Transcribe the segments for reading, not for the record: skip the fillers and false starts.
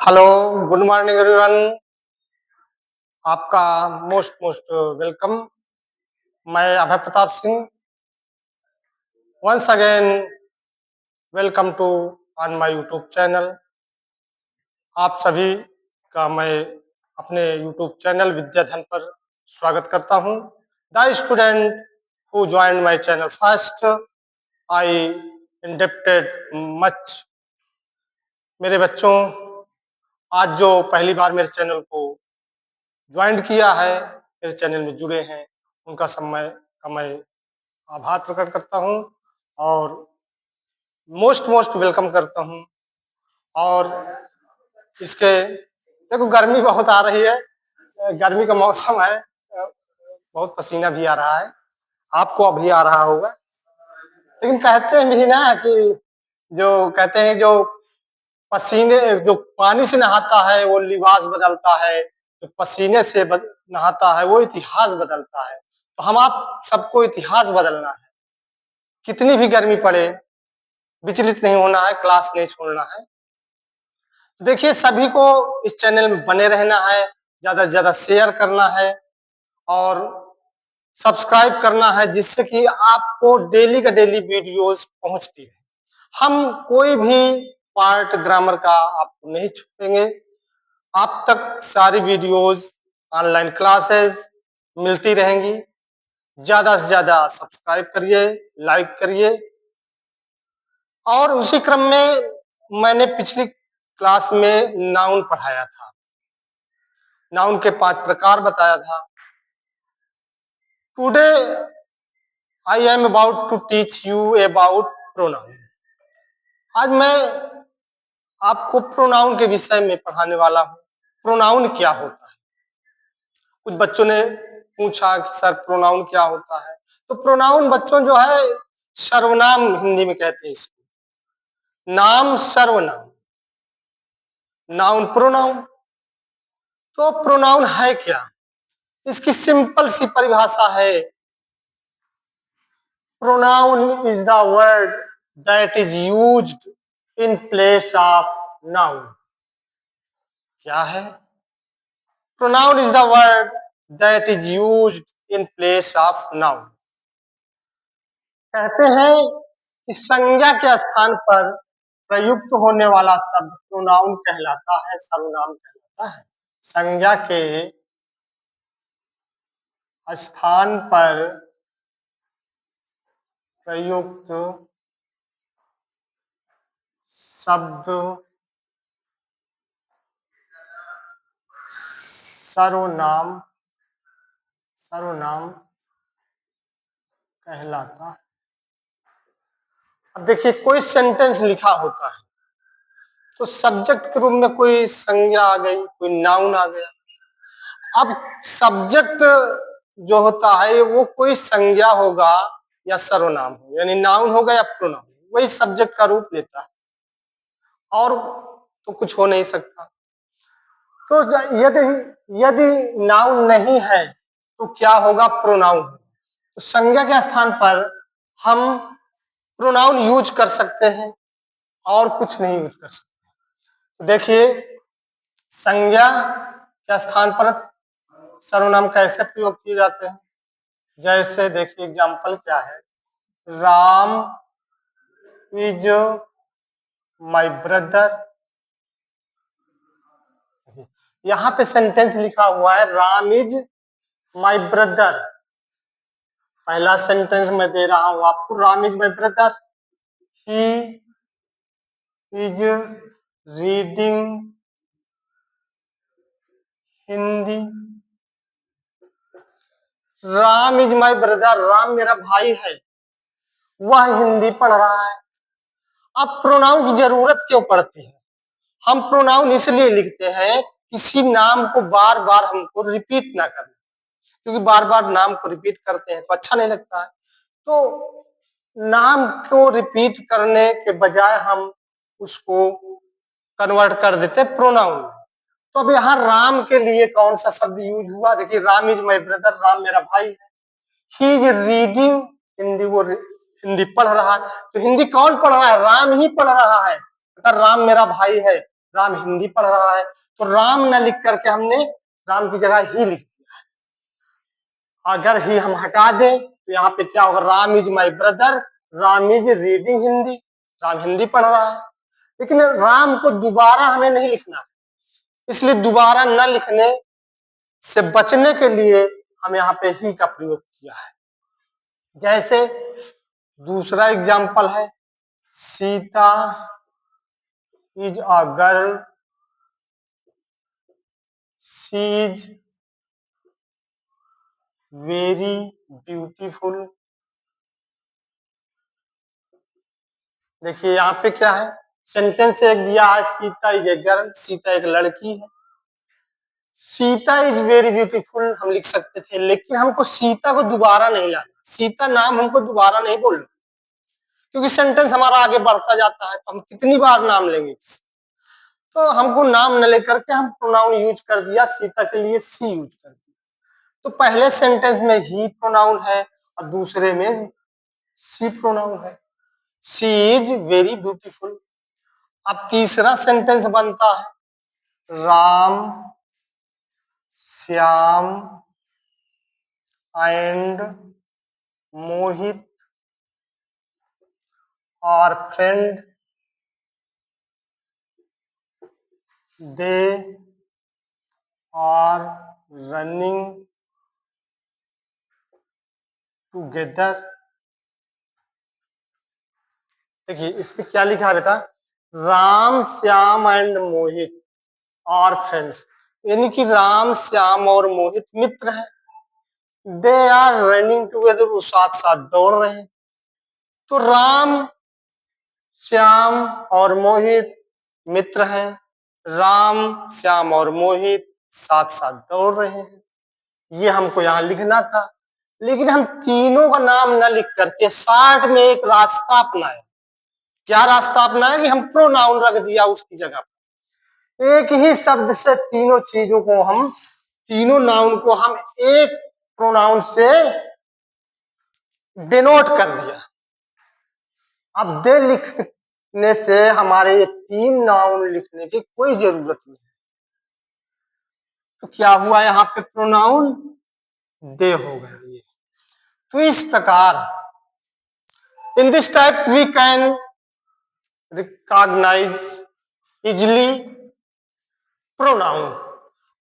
Hello, good morning everyone. आपका most most welcome. मैं Abhay Pratap Singh once again welcome to on my YouTube channel. आप सभी का मैं अपने यूट्यूब चैनल विद्याधन पर स्वागत करता हूं। The student who join my channel first I indebted much. मेरे बच्चों, आज जो पहली बार मेरे चैनल को ज्वाइन किया है, मेरे चैनल में जुड़े हैं, उनका समय का मैं आभार प्रकट करता हूं और मोस्ट मोस्ट वेलकम करता हूं। और इसके देखो, गर्मी बहुत आ रही है, गर्मी का मौसम है, बहुत पसीना भी आ रहा है, आपको अभी आ रहा होगा। लेकिन कहते हैं भी ना कि जो कहते हैं जो पसीने जो पानी से नहाता है वो लिबास बदलता है, जो पसीने से नहाता है वो इतिहास बदलता है। तो हम आप सबको इतिहास बदलना है। कितनी भी गर्मी पड़े, विचलित नहीं होना है, क्लास नहीं छोड़ना है। देखिए, सभी को इस चैनल में बने रहना है, ज्यादा से ज्यादा शेयर करना है और सब्सक्राइब करना है, जिससे कि आपको डेली का डेली वीडियोस पहुंचती है। हम कोई भी पार्ट ग्रामर का आपको नहीं छूटेंगे। आप तक सारी वीडियोस, ऑनलाइन क्लासेस मिलती रहेंगी। ज्यादा से ज्यादा सब्सक्राइब करिए, लाइक करिए। और उसी क्रम में मैंने पिछली क्लास में नाउन पढ़ाया था, नाउन के 5 प्रकार बताया था। Today I am about to teach you about pronoun. आज मैं आपको प्रोनाउन के विषय में पढ़ाने वाला हूँ। प्रोनाउन क्या होता है? कुछ बच्चों ने पूछा कि सर प्रोनाउन क्या होता है। तो प्रोनाउन बच्चों जो है, सर्वनाम हिंदी में कहते हैं इसको। नाम सर्वनाम, नाउन प्रोनाउन। तो प्रोनाउन है क्या? इसकी सिंपल सी परिभाषा है, pronoun is the word that is used in place of noun. क्या है? Pronoun is the word that is used in place of noun. कहते हैं कि संज्ञा के स्थान पर प्रयुक्त होने वाला शब्द प्रोनाउन कहलाता है, सर्वनाम कहलाता है। संज्ञा के स्थान पर प्रयुक्त शब्द सर्वनाम सर्वनाम कहलाता। अब देखिए, कोई सेंटेंस लिखा होता है तो सब्जेक्ट के रूप में कोई संज्ञा आ गई, कोई नाउन आ गया। अब सब्जेक्ट जो होता है वो कोई संज्ञा होगा या सर्वनाम हो, यानी नाउन होगा या प्रोनाउन, वही सब्जेक्ट का रूप लेता है और तो कुछ हो नहीं सकता। तो यदि यदि नाउन नहीं है तो क्या होगा? प्रोनाउन। तो संज्ञा के स्थान पर हम प्रोनाउन यूज कर सकते हैं और कुछ नहीं यूज कर सकते। तो देखिए, संज्ञा के स्थान पर सर्वनाम कैसे प्रयोग किए जाते हैं। जैसे देखिए, एग्जाम्पल क्या है, राम इज माय ब्रदर। यहां पे सेंटेंस लिखा हुआ है राम इज माय ब्रदर। पहला सेंटेंस मैं दे रहा हूं आपको, Ram is my brother. He is reading Hindi. Ram is my brother, Ram मेरा भाई है, वह हिंदी पढ़ रहा है। अब प्रोनाउन की जरूरत क्यों पड़ती है? हम प्रोनाउन इसलिए लिखते हैं किसी नाम को बार बार हमको रिपीट ना करना, क्योंकि बार बार नाम को रिपीट करते हैं तो अच्छा नहीं लगता है। तो नाम को रिपीट करने के बजाय हम उसको कन्वर्ट कर देते हैं प्रोनाउन। तो अब यहाँ राम के लिए कौन सा शब्द यूज हुआ? देखिए, Ram is my brother, Ram मेरा भाई है। ही इज रीडिंग हिंदी, वो हिंदी पढ़ रहा है। तो हिंदी कौन पढ़ रहा है? राम ही पढ़ रहा है। अगर राम मेरा भाई है, राम हिंदी पढ़ रहा है, तो राम न लिख करके हमने राम की जगह ही लिख दिया। अगर ही हम हटा दें तो यहाँ पे क्या होगा, Ram is my brother, Ram is reading Hindi, Ram Hindi पढ़ रहा है। लेकिन राम को दोबारा हमें नहीं लिखना है, इसलिए दोबारा न लिखने से बचने के लिए हम यहाँ पे ही का प्रयोग किया है। जैसे दूसरा एग्जाम्पल है, Sita is a girl, she is very beautiful. देखिए यहाँ पे क्या है, सेंटेंस एक दिया है, Sita is a girl, Sita एक लड़की है। सीता इज वेरी ब्यूटीफुल हम लिख सकते थे, लेकिन हमको सीता को दोबारा नहीं लाना, सीता नाम हमको दोबारा नहीं बोलना, क्योंकि सेंटेंस हमारा आगे बढ़ता जाता है तो हम कितनी बार नाम लेंगे। तो हमको नाम न लेकर के हम प्रोनाउन यूज कर दिया, सीता के लिए सी यूज कर दिया। तो पहले सेंटेंस में ही प्रोनाउन है और दूसरे में सी प्रोनाउन है, सी इज वेरी ब्यूटीफुल। अब तीसरा सेंटेंस बनता है, Ram Shyam and Mohit are friend, they are running together. देखिए इस पे क्या लिखा है बेटा, Ram Shyam and Mohit are friends, यानी कि राम श्याम और मोहित मित्र हैं। दे आर रनिंग टूगेदर, वो साथ साथ दौड़ रहे हैं। तो राम श्याम और मोहित मित्र हैं, राम श्याम और मोहित साथ साथ दौड़ रहे हैं, ये हमको यहाँ लिखना था। लेकिन हम तीनों का नाम न लिख करके साथ में एक रास्ता अपनाए। क्या रास्ता अपनाया कि हम प्रोनाउन रख दिया उसकी जगह पर। एक ही शब्द से तीनों चीजों को हम, तीनों नाउन को हम एक प्रोनाउन से डिनोट कर दिया। अब दे लिखने से हमारे ये तीन नाउन लिखने की कोई जरूरत नहीं है। तो क्या हुआ यहाँ पे, प्रोनाउन दे हो गया ये। तो इस प्रकार in this type we can recognise easily pronoun.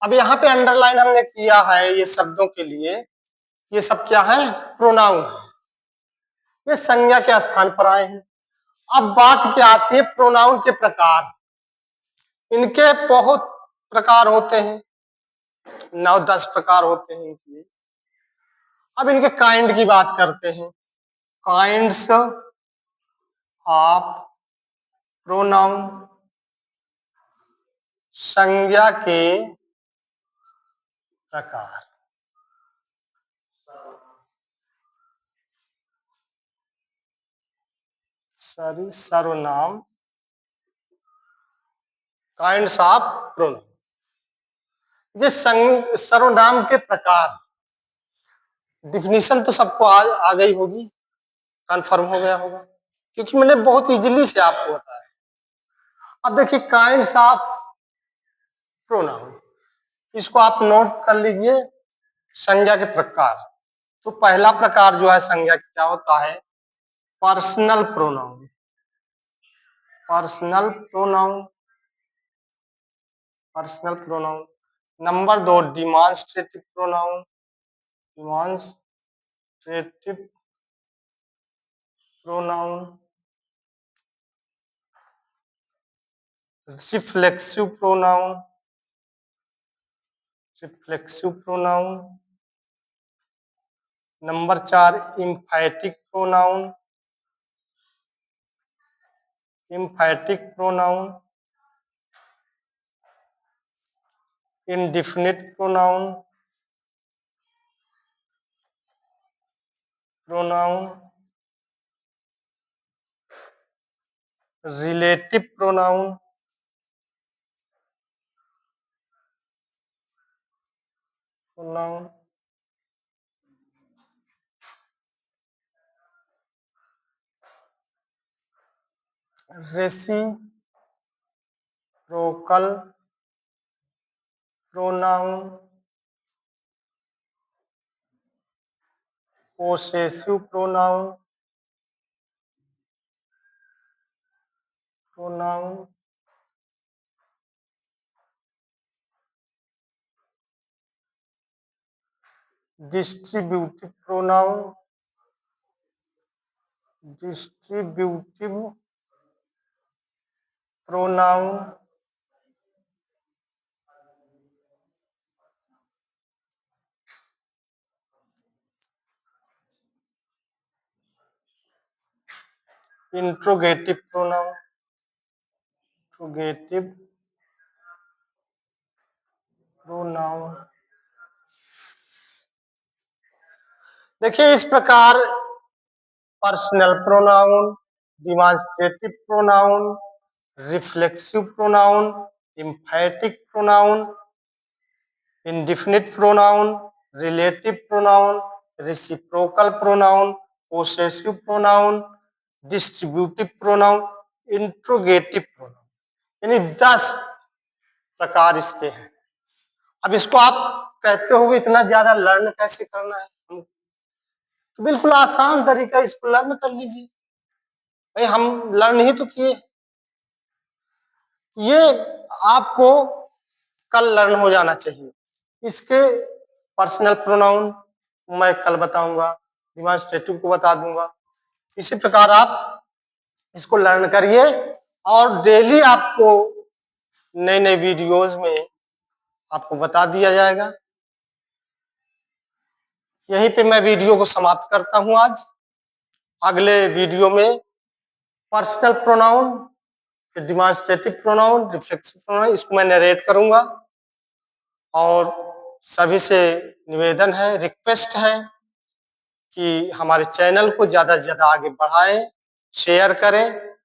अब यहाँ पे अंडरलाइन हमने किया है ये शब्दों के लिए, ये सब क्या है, प्रोनाउन है, ये संज्ञा के स्थान पर आए हैं। अब बात क्या आती है प्रोनाउन के प्रकार। इनके बहुत प्रकार होते हैं, 9-10 प्रकार होते हैं इनके। अब इनके काइंड की बात करते हैं, काइंड्स ऑफ प्रोनाउन, संज्ञा के प्रकार। सर्वनाम, काइंड्स ऑफ प्रोनाउन, ये सर्वनाम के प्रकार। डिफिनीशन तो सबको आ गई होगी, कंफर्म हो गया होगा, क्योंकि मैंने बहुत इजीली से आपको बताया। अब देखिए काइंड्स ऑफ प्रोनाउन, इसको आप नोट कर लीजिए, संज्ञा के प्रकार। तो पहला प्रकार जो है संज्ञा क्या होता है, personal pronoun. Personal pronoun, personal pronoun. Number 2 demonstrative pronoun, demonstrative pronoun. Reflexive pronoun, reflexive pronoun. Number 4 emphatic pronoun, emphatic pronoun. Indefinite pronoun, pronoun. Relative pronoun, pronoun. Reciprocal reciprocal pronoun, possessive pronoun, distributive pronoun, interrogative pronoun. देखिए इस प्रकार personal pronoun, demonstrative pronoun, reflexive pronoun, emphatic pronoun, indefinite pronoun, relative pronoun, reciprocal pronoun, possessive pronoun, distributive pronoun, interrogative pronoun, यानी 10 प्रकार इसके हैं। अब इसको आप कहते हो इतना ज्यादा लर्न कैसे करना है, तो बिल्कुल आसान तरीका, इसको लर्न कर लीजिए। भाई हम लर्न ही तो किए, ये आपको कल लर्न हो जाना चाहिए। इसके पर्सनल प्रोनाउन मैं कल बताऊंगा, डिमॉन्स्ट्रेटिव को बता दूंगा। इसी प्रकार आप इसको लर्न करिए और डेली आपको नए नए वीडियोस में आपको बता दिया जाएगा। यहीं पे मैं वीडियो को समाप्त करता हूं आज। अगले वीडियो में personal pronoun, demonstrative pronoun, reflexive pronoun, इसको मैं नरेट करूंगा। और सभी से निवेदन है, रिक्वेस्ट है कि हमारे चैनल को ज्यादा से ज्यादा आगे बढ़ाएं, शेयर करें,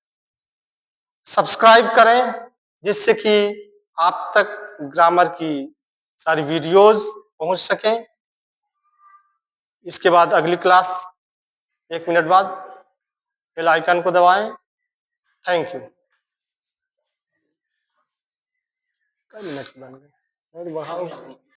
सब्सक्राइब करें, जिससे कि आप तक ग्रामर की सारी वीडियोस पहुंच सकें। इसके बाद अगली क्लास 1 मिनट बाद बेल आइकन को दबाएं। Thank you. कई मिनट बन गए, बढ़ाऊंगा।